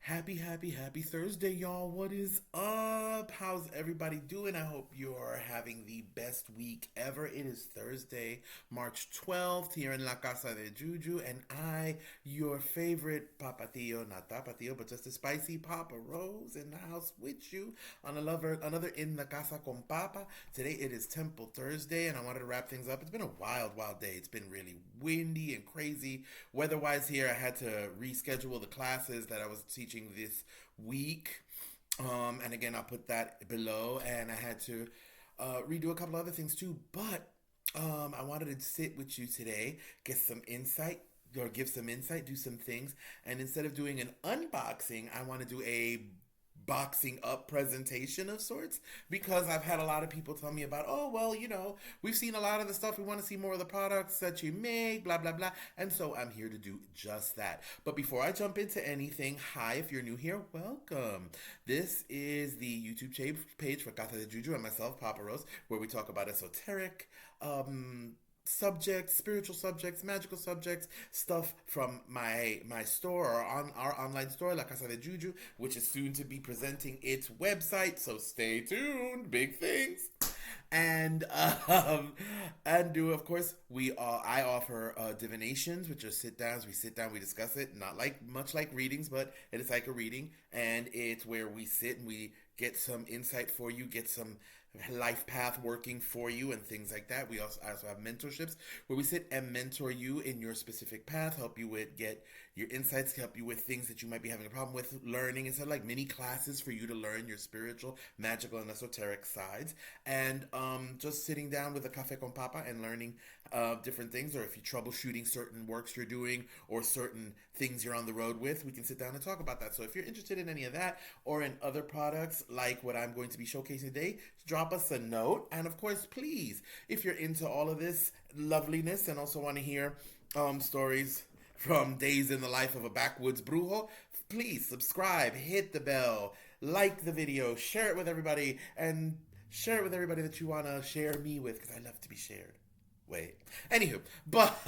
Happy Thursday, y'all. What is up? How's everybody doing? I hope you're having the best week ever. It is Thursday, March 12th, here in La Casa de Juju, and your favorite Papatillo, not Tapatillo, but just a spicy Papa Rose in the house with you on another In La Casa con Papa. Today it is Temple Thursday, and I wanted to wrap things up. It's been a wild day. It's been really windy and crazy. Weather-wise here, I had to reschedule the classes that I was teaching this week. And again, I'll put that below. And I had to redo a couple other things too. But I wanted to sit with you today, get some insight or give some insight, do some things. And instead of doing an unboxing, I want to do a boxing up presentation of sorts, because I've had a lot of people tell me about, oh, well, we've seen a lot of the stuff, we want to see more of the products that you make, blah blah blah. And so I'm here to do just that. But before I jump into anything, hi, if you're new here, welcome. This is the YouTube page for Casa de Juju and myself, Papa Rose, where we talk about esoteric subjects, spiritual subjects, magical subjects, stuff from my store, or on our online store, La Casa de Juju, which is soon to be presenting its website, so stay tuned. Big things. And do of course I offer divinations, which are sit downs. We sit down, we discuss it, not like much like readings, but it is like a reading, and it's where we sit and we get some insight for you, get some life path working for you and things like that. We also have mentorships where we sit and mentor you in your specific path, help you with get your insights, help you with things that you might be having a problem with learning. Instead of like mini classes for you to learn your spiritual, magical, and esoteric sides. And just sitting down with a cafe con papa and learning different things, or if you're troubleshooting certain works you're doing or certain things you're on the road with, we can sit down and talk about that. So if you're interested in any of that or in other products like what I'm going to be showcasing today, drop us a note. And of course, please, if you're into all of this loveliness and also want to hear stories from days in the life of a backwoods brujo, please subscribe, hit the bell, like the video, share it with everybody, and share it with everybody that you want to share me with, because I love to be shared. Wait. Anywho, but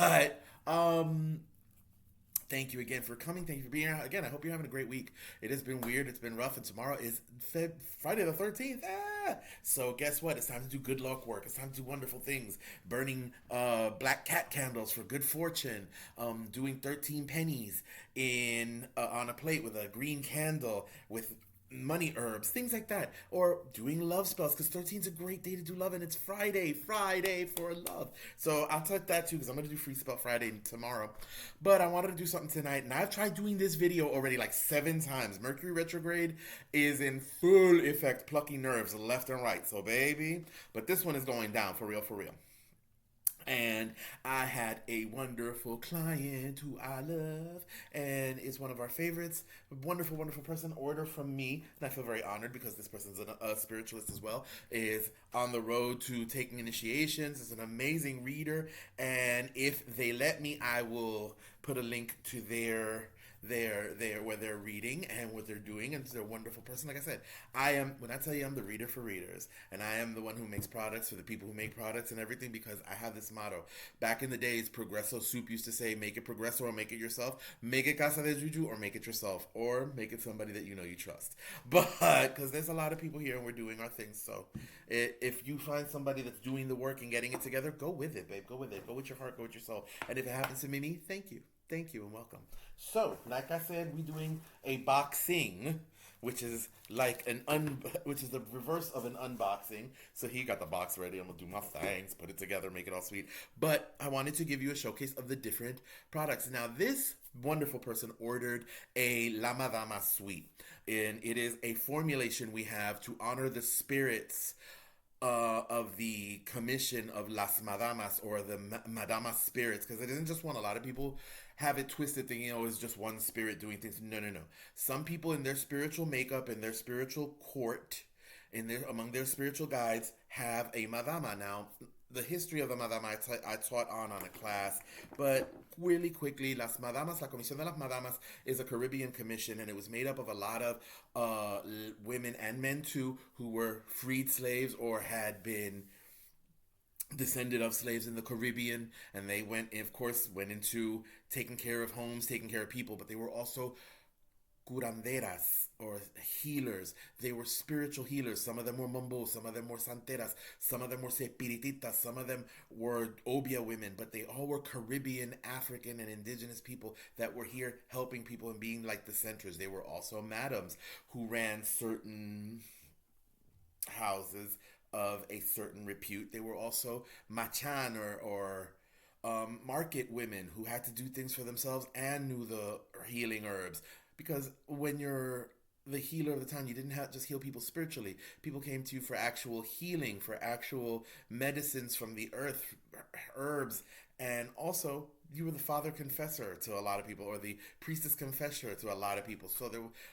thank you again for coming. Thank you for being here. Again, I hope you're having a great week. It has been weird. It's been rough. And tomorrow is Friday the 13th. So guess what? It's time to do good luck work. It's time to do wonderful things. Burning black cat candles for good fortune. Doing 13 pennies on a plate with a green candle with money herbs, things like that, or doing love spells, because 13 is a great day to do love, and it's Friday for love. So I'll touch that too, because I'm going to do Free Spell Friday tomorrow. But I wanted to do something tonight, and I've tried doing this video already like 7 times. Mercury retrograde is in full effect, plucking nerves left and right. So baby, but this one is going down for real. And I had a wonderful client who I love and is one of our favorites. Wonderful person. Order from me. And I feel very honored because this person's a spiritualist as well. Is on the road to taking initiations. Is an amazing reader. And if they let me, I will put a link to their where they're reading and what they're doing, and they're a wonderful person. Like I said, when I tell you I'm the reader for readers, and I am the one who makes products for the people who make products and everything, because I have this motto. Back in the days, Progresso Soup used to say, make it Progresso or make it yourself, make it Casa de Juju or make it yourself, or make it somebody that you trust. But because there's a lot of people here and we're doing our things, so if you find somebody that's doing the work and getting it together, go with it, babe. Go with it. Go with your heart, go with your soul. And if it happens to me, thank you. Thank you and welcome. So, like I said, we're doing a boxing, which is like which is the reverse of an unboxing. So he got the box ready. I'm gonna do my things, put it together, make it all sweet. But I wanted to give you a showcase of the different products. Now, this wonderful person ordered a La Madama suite, and it is a formulation we have to honor the spirits of the commission of Las Madamas, or the Madama spirits, because it isn't just one. A lot of people have it twisted, thinking, it's just one spirit doing things. No. Some people in their spiritual makeup, in their spiritual court, among their spiritual guides, have a Madama. Now, the history of the Madama I taught on a class, but really quickly, Las Madamas, La Comisión de las Madamas, is a Caribbean commission, and it was made up of a lot of women and men too, who were freed slaves or had been descended of slaves in the Caribbean, and they went into taking care of homes, taking care of people, but they were also curanderas or healers. They were spiritual healers. Some of them were mambo, some of them were santeras, some of them were spirititas, some of them were obia women, but they all were Caribbean, African, and indigenous people that were here helping people and being like the centers. They were also madams who ran certain houses of a certain repute. They were also machan or market women who had to do things for themselves and knew the healing herbs. Because when you're the healer of the time, you didn't have just heal people spiritually. People came to you for actual healing, for actual medicines from the earth, herbs, and also you were the father confessor to a lot of people, or the priestess confessor to a lot of people. So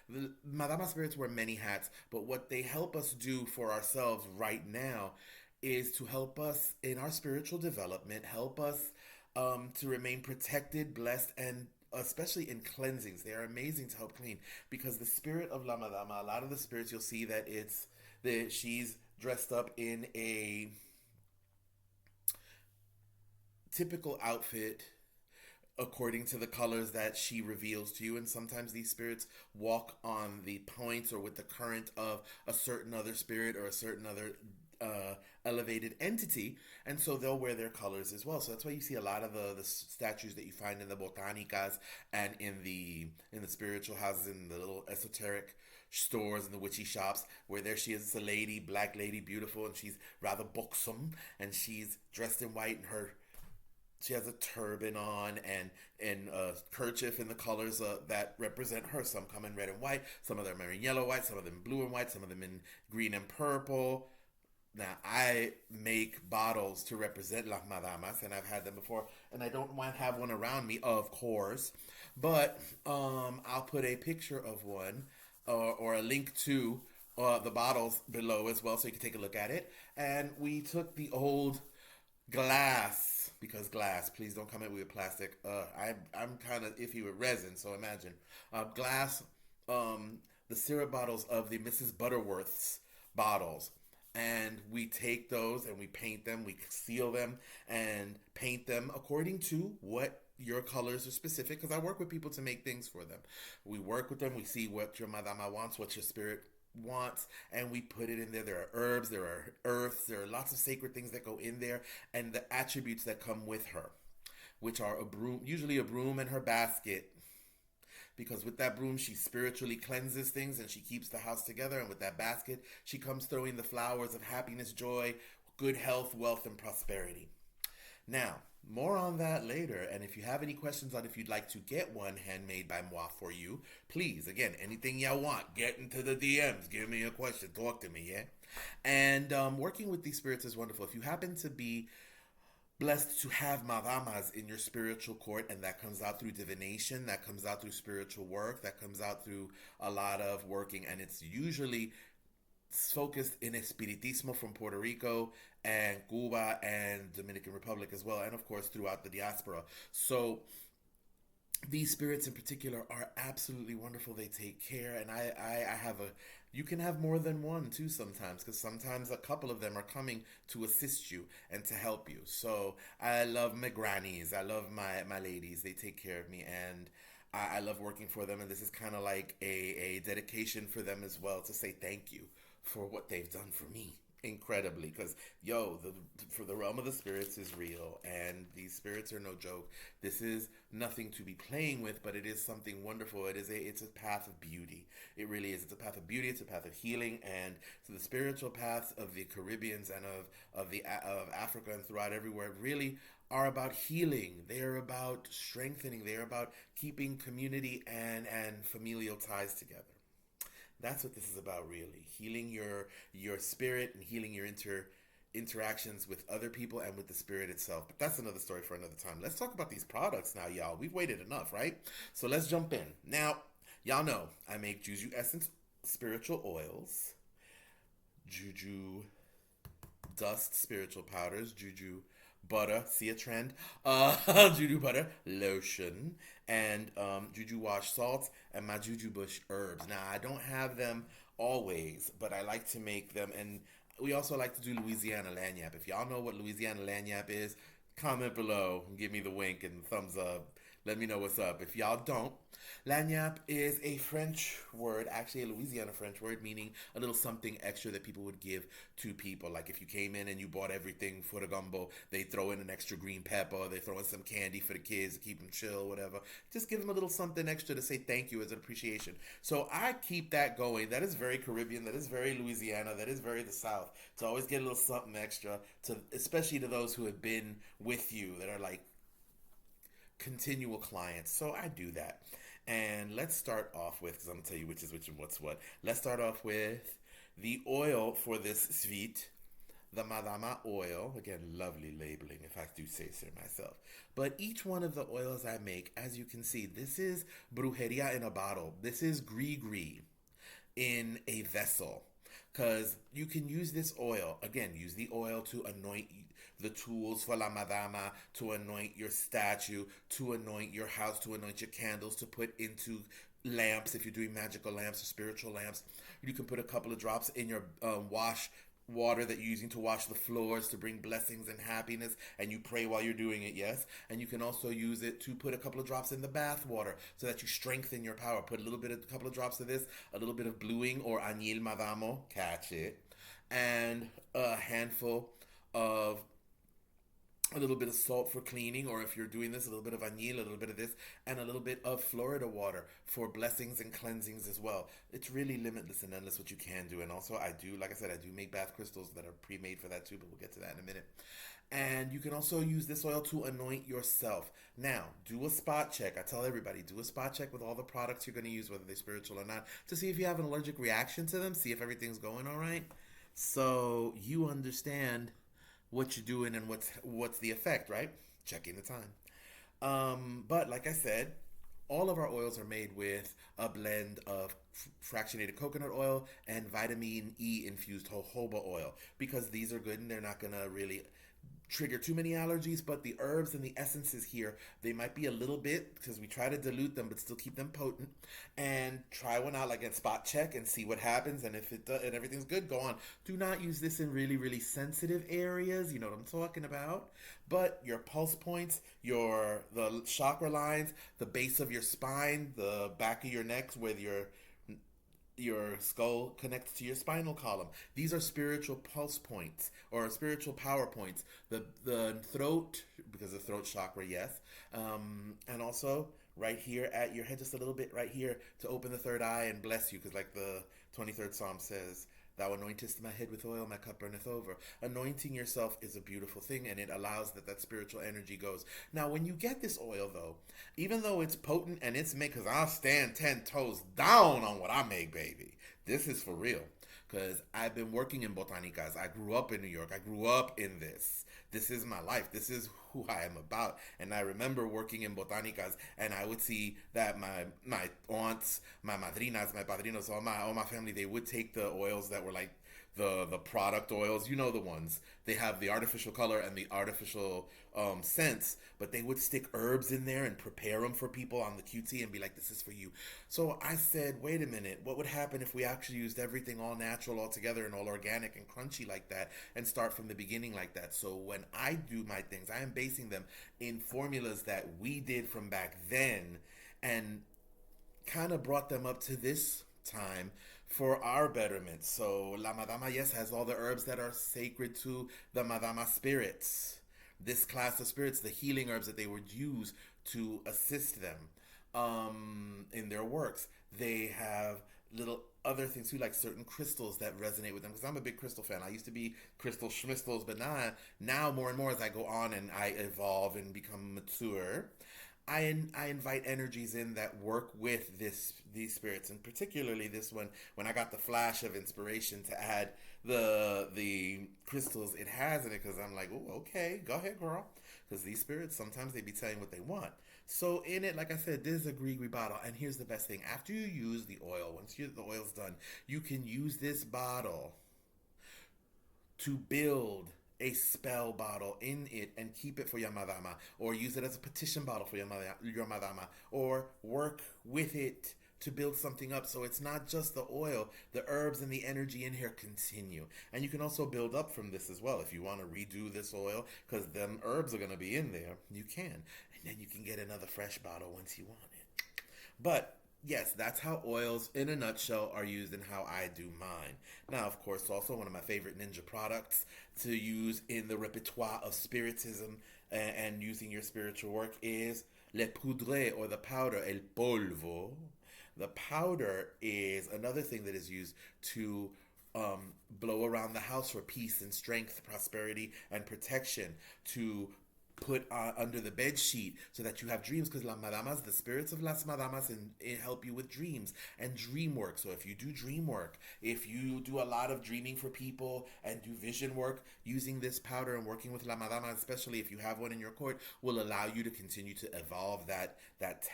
the Madama spirits wear many hats, but what they help us do for ourselves right now is to help us in our spiritual development, help us to remain protected, blessed, and especially in cleansings. They are amazing to help clean because the spirit of La Madama, a lot of the spirits you'll see that she's dressed up in a typical outfit according to the colors that she reveals to you. And sometimes these spirits walk on the points or with the current of a certain other spirit or a certain other elevated entity, and so they'll wear their colors as well. So that's why you see a lot of the statues that you find in the botanicas and in the spiritual houses, in the little esoteric stores and the witchy shops, where there she is, it's a lady, black lady, beautiful, and she's rather buxom, and she's dressed in white, and she has a turban on and a kerchief in the colors that represent her. Some come in red and white, some of them are in yellow white, some of them in blue and white, some of them in green and purple. Now, I make bottles to represent Las Madamas, and I've had them before, and I don't want to have one around me, of course, but I'll put a picture of one or a link to the bottles below as well, so you can take a look at it. And we took the old glass, because glass, please don't come at me with plastic. I'm kind of iffy with resin, so imagine. Glass, the syrup bottles of the Mrs. Butterworth's bottles. And we take those and we paint them, we seal them and paint them according to what your colors are specific, because I work with people to make things for them. We work with them, we see what your madama wants, what your spirit wants, and we put it in there. There are herbs, there are earths, there are lots of sacred things that go in there, and the attributes that come with her, which are a broom, usually a broom and her basket, because with that broom she spiritually cleanses things and she keeps the house together, and with that basket she comes throwing the flowers of happiness, joy, good health, wealth, and prosperity. Now, more on that later, and if you have any questions on if you'd like to get one handmade by moi for you, please, again, anything y'all want, get into the DMs, give me a question, talk to me, yeah? And working with these spirits is wonderful. If you happen to be blessed to have madamas in your spiritual court, and that comes out through divination, that comes out through spiritual work, that comes out through a lot of working, and it's usually focused in Espiritismo from Puerto Rico and Cuba and Dominican Republic as well, and of course throughout the diaspora. So these spirits in particular are absolutely wonderful. They take care, and I have you can have more than one too sometimes, because sometimes a couple of them are coming to assist you and to help you. So I love my grannies, I love my ladies. They take care of me, and I love working for them, and this is kind of like a dedication for them as well, to say thank you for what they've done for me incredibly, because for the realm of the spirits is real, and these spirits are no joke. This is nothing to be playing with, but it is something wonderful. It's a path of beauty. It really is. It's a path of beauty. It's a path of healing, and so the spiritual paths of the Caribbeans and of Africa and throughout everywhere really are about healing. They are about strengthening. They are about keeping community and familial ties together. That's what this is about, really. Healing your spirit and healing your interactions with other people and with the spirit itself. But that's another story for another time. Let's talk about these products now, y'all. We've waited enough, right? So let's jump in. Now, y'all know I make Juju Essence spiritual oils, Juju dust spiritual powders, Juju butter, see a trend, Juju butter lotion, and Juju wash salts, and my Juju bush herbs. Now, I don't have them always, but I like to make them, and we also like to do Louisiana lanyap. If y'all know what Louisiana lanyap is, comment below and give me the wink and thumbs up. Let me know what's up. If y'all don't, lagniappe is a French word, actually a Louisiana French word, meaning a little something extra that people would give to people. Like if you came in and you bought everything for the gumbo, they throw in an extra green pepper, they throw in some candy for the kids to keep them chill, whatever. Just give them a little something extra to say thank you as an appreciation. So I keep that going. That is very Caribbean, that is very Louisiana, that is very the South. To always get a little something extra, to especially to those who have been with you, that are like continual clients. So I do that. And let's start off with, because I'm going to tell you which is which and what's what. Let's start off with the oil for this sweet, the Madama oil. Again, lovely labeling, if I do say so myself. But each one of the oils I make, as you can see, this is brujeria in a bottle. This is gris-gris in a vessel. Because you can use this oil, again, use the oil to anoint the tools for la madama, to anoint your statue, to anoint your house, to anoint your candles, to put into lamps if you're doing magical lamps or spiritual lamps. You can put a couple of drops in your wash water that you're using to wash the floors to bring blessings and happiness, and you pray while you're doing it, yes. And you can also use it to put a couple of drops in the bath water so that you strengthen your power. Put a couple of drops of this, a little bit of bluing or añil madamo, catch it, and a handful of a little bit of salt for cleaning, or if you're doing this, a little bit of añil, a little bit of this, and a little bit of Florida water for blessings and cleansings as well. It's really limitless and endless what you can do. And also I do, like I said, I do make bath crystals that are pre-made for that too, but we'll get to that in a minute. And you can also use this oil to anoint yourself. Now, do a spot check. I tell everybody, do a spot check with all the products you're going to use, whether they're spiritual or not, to see if you have an allergic reaction to them, see if everything's going all right. So you understand what you're doing and what's the effect, right? Checking the time. But like I said, all of our oils are made with a blend of fractionated coconut oil and vitamin E infused jojoba oil, because these are good and they're not gonna really trigger too many allergies. But the herbs and the essences here, they might be a little bit, because we try to dilute them but still keep them potent. And try one out, like a spot check, and see what happens. And if it does, and everything's good, go on. Do not use this in really, really sensitive areas, you know what I'm talking about. But your pulse points, the chakra lines, the base of your spine, the back of your neck where your skull connects to your spinal column. These are spiritual pulse points or spiritual power points. The throat, because the throat chakra, yes. And also right here at your head, just a little bit right here to open the third eye and bless you, because like the 23rd Psalm says, thou anointest my head with oil, my cup burneth over. Anointing yourself is a beautiful thing, and it allows that spiritual energy goes. Now, when you get this oil, though, even though it's potent and it's made, because I'll stand 10 toes down on what I make, baby. This is for real. Because I've been working in botanicas. I grew up in New York. I grew up in this. This is my life. This is who I am about. And I remember working in botanicas, and I would see that my aunts, my madrinas, my padrinos, all my family, they would take the oils that were like the product oils, you know, the ones. They have the artificial color and the artificial scents, but they would stick herbs in there and prepare them for people on the QT and be like, this is for you. So I said, wait a minute, what would happen if we actually used everything all natural, all together, and all organic and crunchy like that, and start from the beginning like that? So when I do my things, I am basing them in formulas that we did from back then, and kind of brought them up to this time for our betterment. So La Madama, yes, has all the herbs that are sacred to the Madama spirits. This class of spirits, the healing herbs that they would use to assist them in their works. They have little other things too, like certain crystals that resonate with them, because I'm a big crystal fan. I used to be crystal schmistals, but now more and more as I go on and I evolve and become mature, I invite energies in that work with these spirits, and particularly this one. When I got the flash of inspiration to add the crystals it has in it, because I'm like, oh, okay, go ahead, girl. Because these spirits, sometimes they be telling what they want. So in it, like I said, this is a gris-gris bottle, and here's the best thing: after you use the oil, once the oil's done, you can use this bottle to build a spell bottle in it and keep it for your madama, or use it as a petition bottle for your madama, or work with it to build something up. So it's not just the oil, the herbs and the energy in here continue. And you can also build up from this as well. If you want to redo this oil, because them herbs are going to be in there, you can. And then you can get another fresh bottle once you want it. But yes, that's how oils in a nutshell are used and how I do mine. Now, of course, also one of my favorite ninja products to use in the repertoire of spiritism and using your spiritual work is le poudre, or the powder, el polvo. The powder is another thing that is used to blow around the house for peace and strength, prosperity, and protection, to put under the bed sheet so that you have dreams, because las madamas, the spirits of las madamas, and help you with dreams and dream work. So if you do dream work, if you do a lot of dreaming for people and do vision work, using this powder and working with la madama, especially if you have one in your court, will allow you to continue to evolve that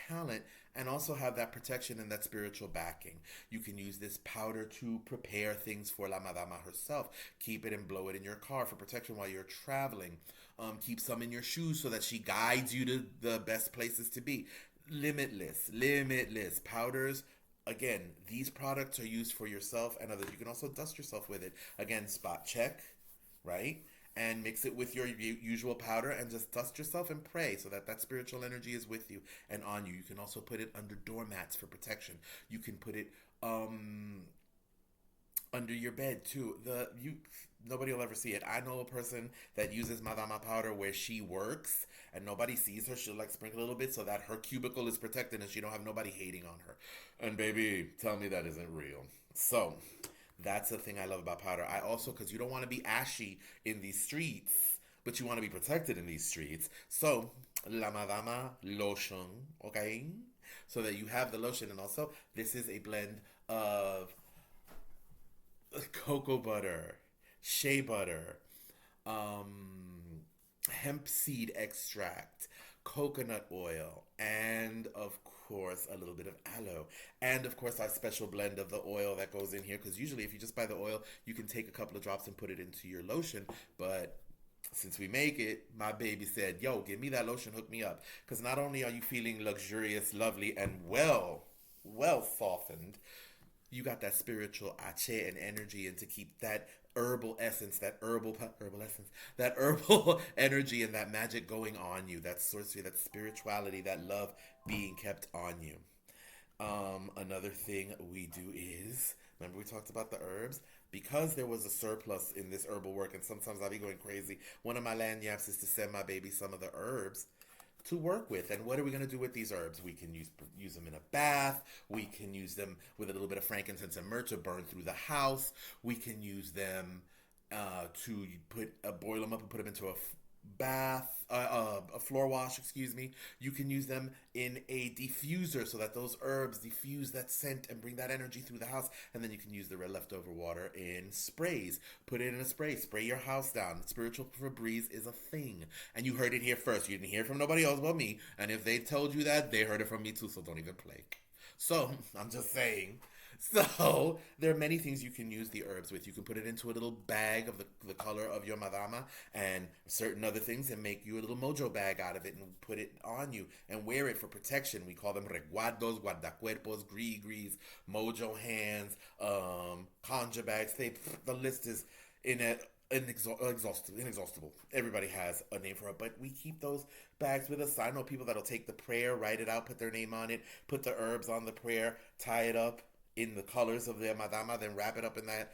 talent and also have that protection and that spiritual backing. You can use this powder to prepare things for la madama herself. Keep it and blow it in your car for protection while you're traveling. Keep some in your shoes so that she guides you to the best places to be. Limitless powders. Again, these products are used for yourself and others. You can also dust yourself with it. Again, spot check, right? And mix it with your usual powder and just dust yourself and pray so that that spiritual energy is with you and on you. You can also put it under doormats for protection. You can put it under your bed too. Nobody will ever see it. I know a person that uses Madama powder where she works and nobody sees her. She'll like sprinkle a little bit so that her cubicle is protected and she don't have nobody hating on her. And baby, tell me that isn't real. So that's the thing I love about powder. I also, because you don't want to be ashy in these streets, but you want to be protected in these streets. So La Madama lotion, okay? So that you have the lotion. And also, this is a blend of cocoa butter, shea butter, hemp seed extract, coconut oil, and of course a little bit of aloe, and of course our special blend of the oil that goes in here, because usually if you just buy the oil you can take a couple of drops and put it into your lotion, but since we make it, my baby said, yo, give me that lotion, hook me up, because not only are you feeling luxurious, lovely, and well softened, you got that spiritual ache and energy, and to keep that herbal essence, that herbal essence, that herbal energy and that magic going on you, that sorcery, that spirituality, that love being kept on you. Another thing we do is, remember we talked about the herbs? Because there was a surplus in this herbal work, and sometimes I'll be going crazy, one of my lanyards is to send my baby some of the herbs to work with. And what are we going to do with these herbs? We can use them in a bath. We can use them with a little bit of frankincense and myrrh to burn through the house. We can use them to boil them up and put them into a floor wash, excuse me. You can use them in a diffuser so that those herbs diffuse that scent and bring that energy through the house. And then you can use the leftover water in sprays. Put it in a spray your house down. Spiritual Febreze is a thing, and you heard it here first. You didn't hear it from nobody else but me, and if they told you that, they heard it from me too, so don't even play. So I'm just saying. So there are many things you can use the herbs with. You can put it into a little bag of the color of your madama and certain other things, and make you a little mojo bag out of it and put it on you and wear it for protection. We call them reguardos, guardacuerpos, gris, mojo hands, conjure bags. The list is inexhaustible. Everybody has a name for it, but we keep those bags with us. I know people that'll take the prayer, write it out, put their name on it, put the herbs on the prayer, tie it up in the colors of their madama, then wrap it up in that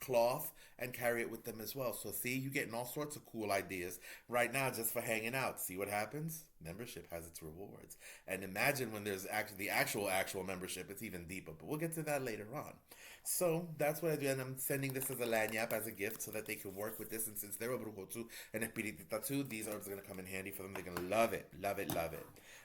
cloth and carry it with them as well. So see, you're getting all sorts of cool ideas right now just for hanging out. See what happens? Membership has its rewards. And imagine when there's actually the actual membership, it's even deeper. But we'll get to that later on. So that's what I do, and I'm sending this as a lanyap, as a gift, so that they can work with this. And since they're a brujo too and espiritita too, these herbs are going to come in handy for them. They're going to love it.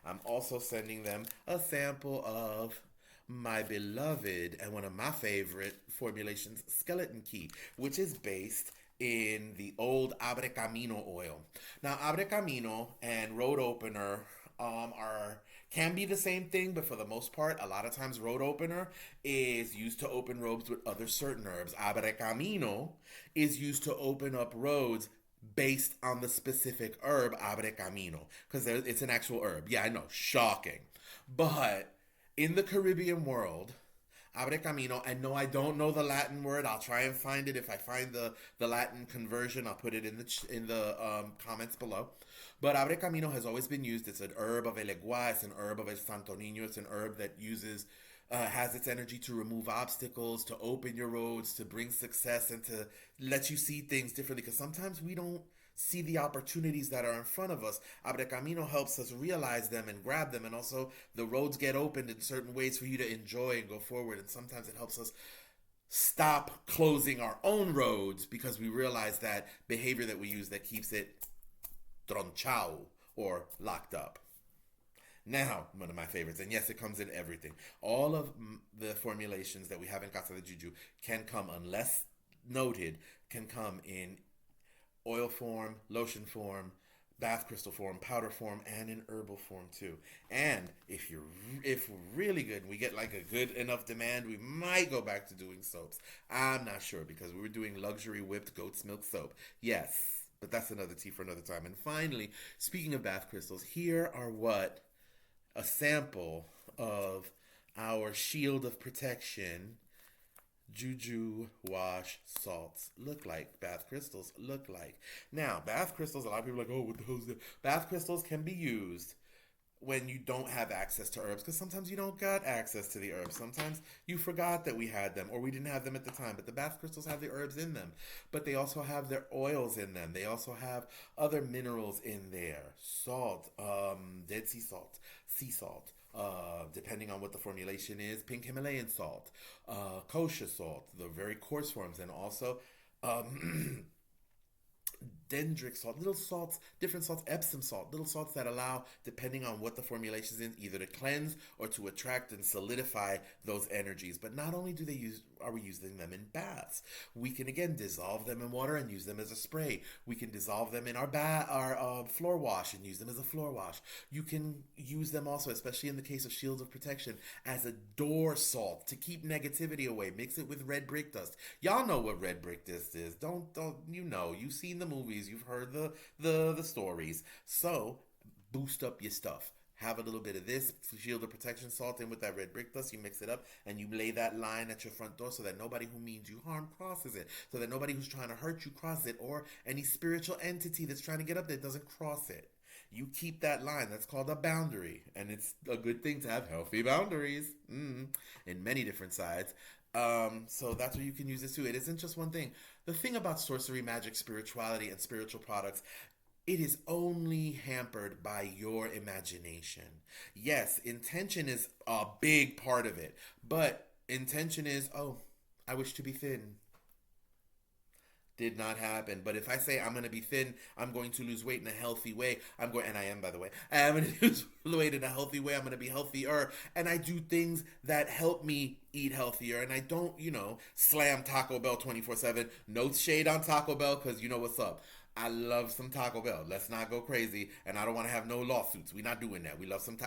I'm also sending them a sample of my beloved and one of my favorite formulations, Skeleton Key, which is based in the old Abre Camino oil. Now, Abre Camino and Road Opener can be the same thing, but for the most part, a lot of times Road Opener is used to open roads with other certain herbs. Abre Camino is used to open up roads based on the specific herb Abre Camino, because it's an actual herb. Yeah, I know, shocking. But in the Caribbean world, Abre camino. And no, I don't know the Latin word. I'll try and find it. If I find the Latin conversion, I'll put it in the comments below. But abre camino has always been used. It's an herb of El Egua. It's an herb of El Santo Niño. It's an herb that has its energy to remove obstacles, to open your roads, to bring success, and to let you see things differently. Because sometimes we don't see the opportunities that are in front of us. Abre Camino helps us realize them and grab them, and also the roads get opened in certain ways for you to enjoy and go forward. And sometimes it helps us stop closing our own roads because we realize that behavior that we use that keeps it tronchao or locked up. Now, one of my favorites, and yes, it comes in everything. All of the formulations that we have in Casa de Juju can come, unless noted, can come in oil form, lotion form, bath crystal form, powder form, and in herbal form too. And if we're really good and we get like a good enough demand, we might go back to doing soaps. I'm not sure because we were doing luxury whipped goat's milk soap. Yes, but that's another tea for another time. And finally, speaking of bath crystals, here are a sample of our shield of protection Juju wash salts look like, bath crystals look like. Now, bath crystals, a lot of people are like, oh, what the hell is that? Bath crystals can be used when you don't have access to herbs, because sometimes you don't got access to the herbs. Sometimes you forgot that we had them or we didn't have them at the time, but the bath crystals have the herbs in them, but they also have their oils in them. They also have other minerals in there. Salt, dead sea salt, depending on what the formulation is, pink Himalayan salt, kosher salt, the very coarse forms, and also dendritic salt, little salts, different salts, Epsom salt, little salts that allow, depending on what the formulation is in, either to cleanse or to attract and solidify those energies. But not only are we using them in baths, we can again dissolve them in water and use them as a spray. We can dissolve them in our floor wash and use them as a floor wash. You can use them also, especially in the case of shields of protection, as a door salt to keep negativity away. Mix it with red brick dust. Y'all know what red brick dust is. Don't you've seen the movies, you've heard the stories. So boost up your stuff. Have a little bit of this shield of protection salt in with that red brick dust. You mix it up and you lay that line at your front door so that nobody who means you harm crosses it. So that nobody who's trying to hurt you crosses it, or any spiritual entity that's trying to get up there doesn't cross it. You keep that line. That's called a boundary. And it's a good thing to have healthy boundaries in many different sides. So that's what you can use this to. It isn't just one thing. The thing about sorcery, magic, spirituality, and spiritual products, it is only hampered by your imagination. Yes, intention is a big part of it, but intention is, oh, I wish to be thin. Did not happen. But if I say I'm going to be thin, I'm going to lose weight in a healthy way. And I am, by the way. I'm going to lose weight in a healthy way. I'm going to be healthier. And I do things that help me eat healthier. And I don't, slam Taco Bell 24/7. No shade on Taco Bell, because you know what's up. I love some Taco Bell. Let's not go crazy. And I don't want to have no lawsuits. We're not doing that. We love some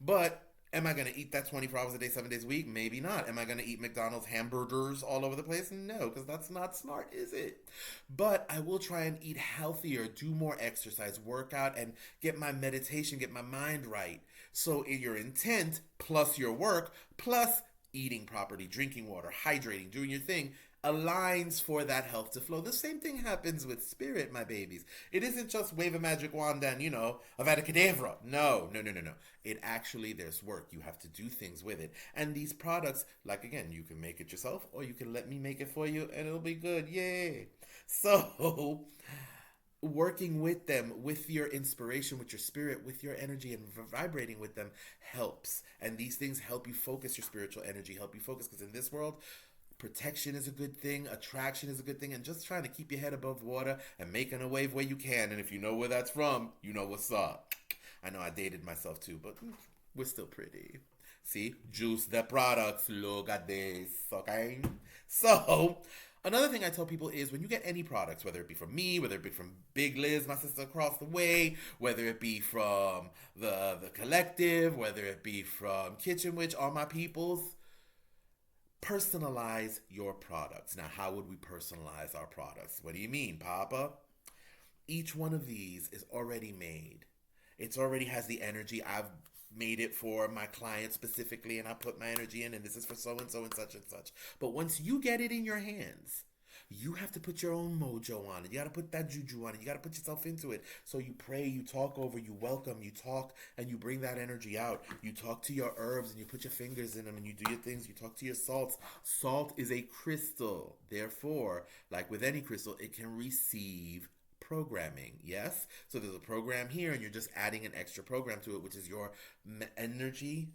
but am I going to eat that 24 hours a day, 7 days a week? Maybe not. Am I going to eat McDonald's hamburgers all over the place? No, because that's not smart, is it? But I will try and eat healthier, do more exercise, work out, and get my meditation, get my mind right. So in your intent, plus your work, plus eating properly, drinking water, hydrating, doing your thing, aligns for that health to flow. The same thing happens with spirit, my babies. It isn't just wave a magic wand and, Avada Kedavra. No. It actually, there's work. You have to do things with it. And these products, like again, you can make it yourself or you can let me make it for you and it'll be good. Yay. So working with them, with your inspiration, with your spirit, with your energy, and vibrating with them helps. And these things help you focus your spiritual energy, help you focus, because in this world, protection is a good thing, attraction is a good thing, and just trying to keep your head above water and making a wave where you can. And if you know where that's from, you know what's up. I know I dated myself too, but we're still pretty. See? Juice the products. Look at this. Okay? So, another thing I tell people is when you get any products, whether it be from me, whether it be from Big Liz, my sister across the way, whether it be from the collective, whether it be from Kitchen Witch, all my peoples, personalize your products. Now, how would we personalize our products? What do you mean, Papa? Each one of these is already made. It already has the energy. I've made it for my client specifically, and I put my energy in, and this is for so and so and such and such. But once you get it in your hands, you have to put your own mojo on it. You got to put that juju on it. You got to put yourself into it. So you pray, you talk over, you welcome, you talk, and you bring that energy out. You talk to your herbs and you put your fingers in them and you do your things. You talk to your salts. Salt is a crystal. Therefore, like with any crystal, it can receive programming. Yes? So there's a program here and you're just adding an extra program to it, which is your energy,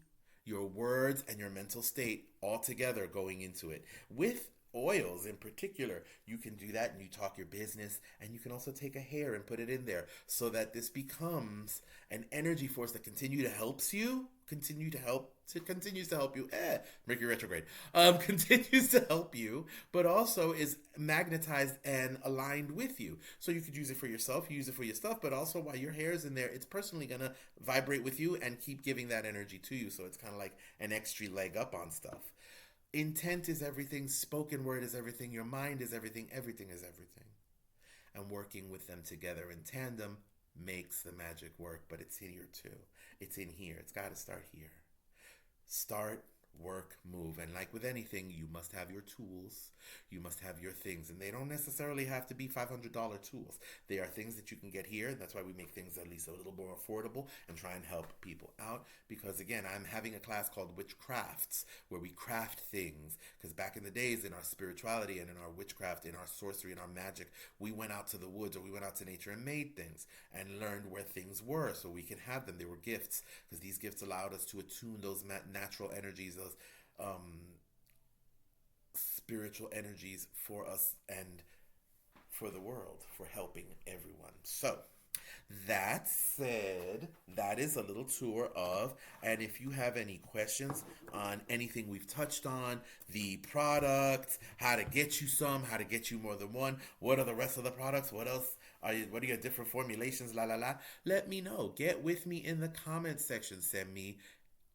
your words, and your mental state all together going into it. With oils in particular, you can do that and you talk your business, and you can also take a hair and put it in there so that this becomes an energy force that continues to help you. Mercury retrograde. Continues to help you, but also is magnetized and aligned with you. So you could use it for yourself, you use it for your stuff, but also while your hair is in there, it's personally gonna vibrate with you and keep giving that energy to you. So it's kind of like an extra leg up on stuff. Intent is everything, spoken word is everything, your mind is everything, everything is everything. And working with them together in tandem makes the magic work, but it's in here too. It's in here. It's got to start here. Start, work, move. And like with anything, you must have your tools. You must have your things. And they don't necessarily have to be $500 tools. They are things that you can get here. And that's why we make things at least a little more affordable and try and help people out. Because again, I'm having a class called Witchcrafts, where we craft things. Because back in the days, in our spirituality and in our witchcraft, in our sorcery, in our magic, we went out to the woods or we went out to nature and made things and learned where things were so we can have them. They were gifts, because these gifts allowed us to attune those natural energies, those spiritual energies for us and for the world, for helping everyone. So that said, that is a little tour of, and if you have any questions on anything we've touched on, the product, how to get you some, how to get you more than one, what are the rest of the products, what else what are your different formulations, let me know. Get with me in the comments section. Send me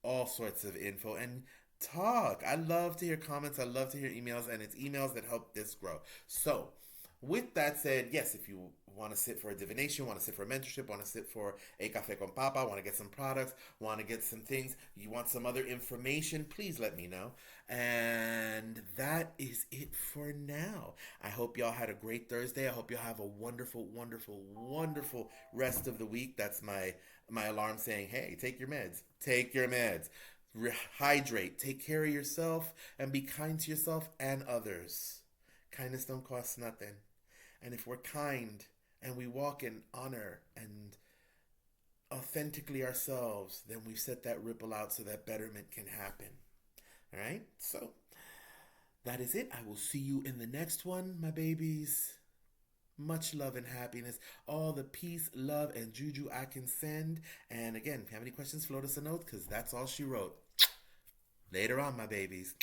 all sorts of info and talk. I love to hear comments. I love to hear emails, and it's emails that help this grow. So with that said, yes, if you want to sit for a divination, want to sit for a mentorship, want to sit for a Café con Papa, want to get some products, want to get some things, you want some other information, please let me know. And that is it for now. I hope y'all had a great Thursday. I hope y'all have a wonderful, wonderful, wonderful rest of the week. That's my alarm saying, hey, take your meds. Take your meds. Hydrate. Take care of yourself and be kind to yourself and others. Kindness don't cost nothing. And if we're kind and we walk in honor and authentically ourselves, then we've set that ripple out so that betterment can happen. All right? So that is it. I will see you in the next one, my babies. Much love and happiness. All the peace, love, and juju I can send. And again, if you have any questions, float us a note, because that's all she wrote. Later on, my babies.